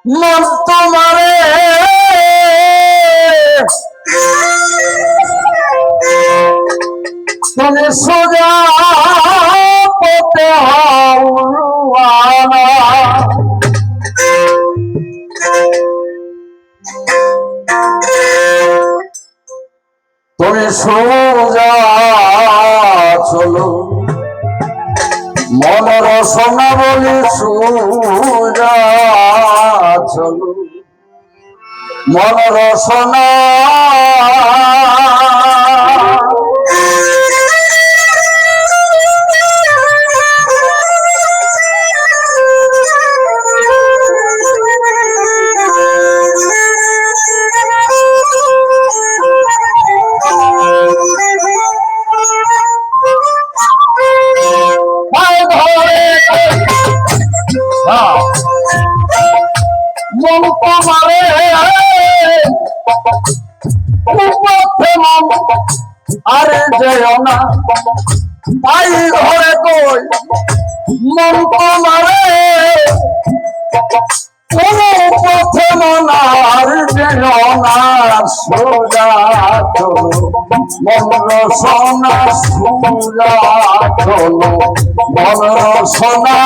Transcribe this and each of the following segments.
মন তোমারে তুমি সোজা পথে হাওয়ানা তুমি সোজা চলো মন রসনা বলি সোজা চলো মন রসনা মন তোমারে আরে যেও না তাই ঘরে কই মন তোমারে কোন পথে মনার যেও না সোজা চলো মন রসনা সোজা চলো মন রসনা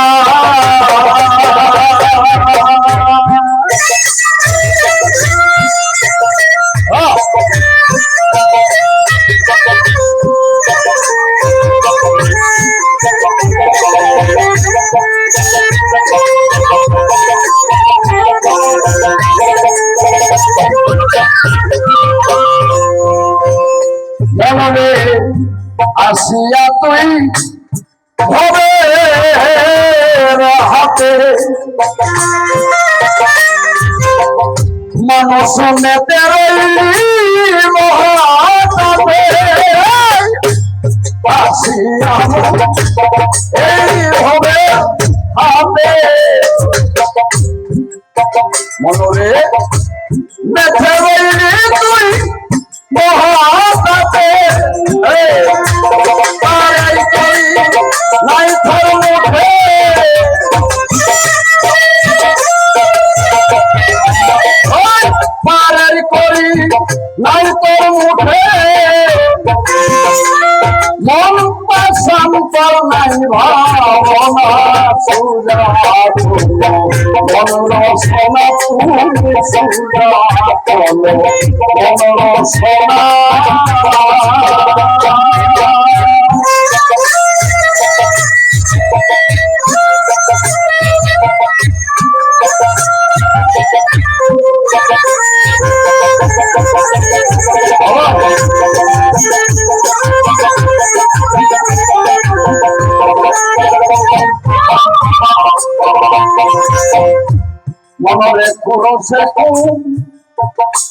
মনে আসিয়া তুই ভবে হাতে মানুষ নেতে মহাতে আসিয়া এই হবে হাতে মনরে মেথে রইলি তুই মহাতে নাই থর মুখে পারের করি নাই তোর মুখে মন পাশান কর নাই ভাবনা সুজা মন রসনা তুমি সুজা চলো মন রসনা মনরে পুরুষে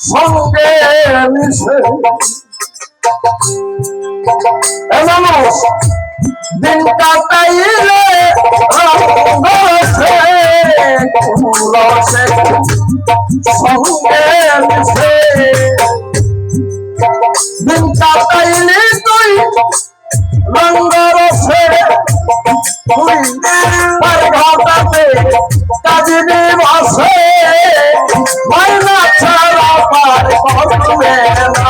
সঙ্গে মিশে মানুষ দিন কাটাইলে সঙ্গে মিশে দিন কাটাইলে তুই রঙ্গ রসে তুই তার ঘাটাতে কাজিনী ভাসে মাইনা ছাড়া পার করবে না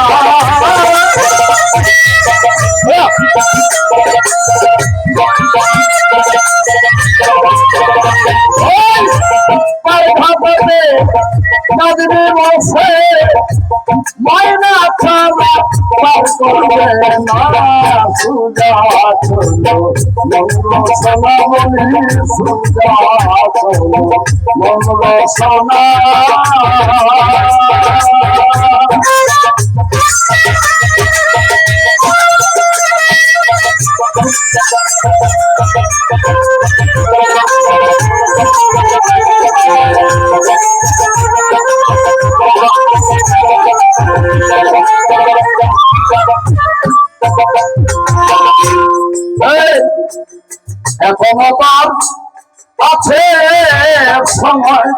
পার ঘাটাতে কাজিনী ভাসে মাইনা ছাড়া পার করবে না সুজা চলো মন রসনা বলি সুজা চলো মন রসনা এখনো তার আছে সময়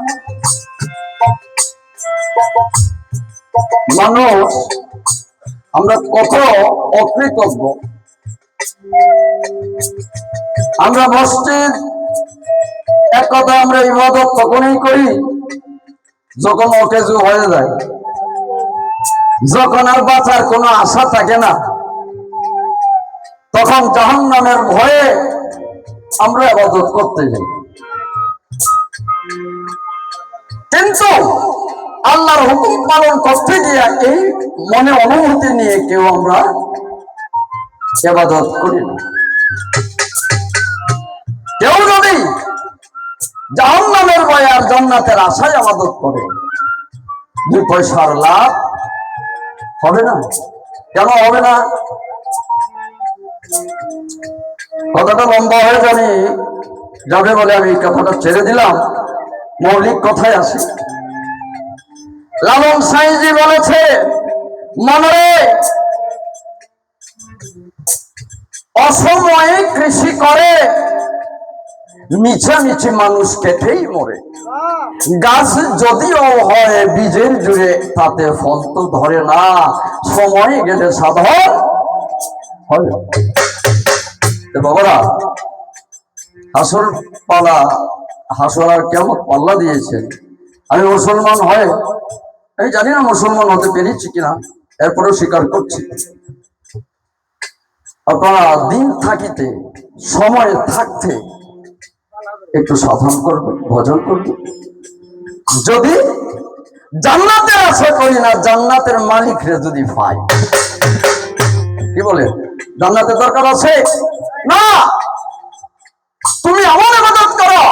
মানুষ আমরা কত অকৃতজ্ঞ আমরা মসজিদ এক কথা আমরা ইবাদত তখনই করি যখন অকেজো হয়ে যায়, যখন আর বাঁচার কোনো আশা থাকে না, তখন জাহান্নামের ভয়ে আমরা ইবাদত করতে যাই। কিন্তু আল্লাহর হুকুম পালন করতে গিয়ে এই মনে অনুভূতি নিয়ে কেউ আমরা ইবাদত করি না। কেউ যদি জাহান্নামের ভয়ে আর জান্নাতের আশায় ইবাদত করে, 2 পয়সার লাভ হবে না। কেন হবে না? কথাটা লম্বা হয়ে যাবে বলে আমি কথাটা ছেড়ে দিলাম। মৌলিক কথায় আসি। লালন সাঁইজি বলেছে, মনে অসময়ে কৃষি করে, মিছামিছি মানুষ কেটেই মরে। গাছ যদিও হয় বীজের জুড়ে, তাতে ফল তো ধরে না, সময় গেলে সাধন হয়। বাবারা, হাসর পালা, হাসর আর কেমন পাল্লা দিয়েছে। আমি মুসলমান হয়, আমি জানি না মুসলমান হতে পেরেছি কিনা, এরপরেও স্বীকার করছি। আপনারা দিন থাকিতে, সময় থাকতে একটু সাধন করবেন, ভজন করবেন। যদি জান্নাতের আশা করি না, জান্নাতের মালিকরে যদি পাই, কি বলে জান্নাতের দরকার আছে না? তুমি এমন ইবাদত করো,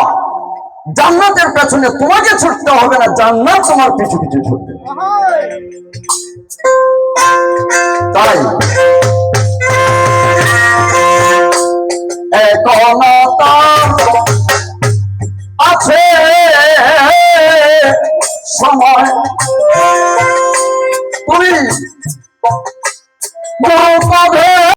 জান্নাতের পেছনে তোমাকে ছুটতে হবে না, জান্নাত তোমার পিছু পিছু ছুটবে। তাই আছে সময়, তুমি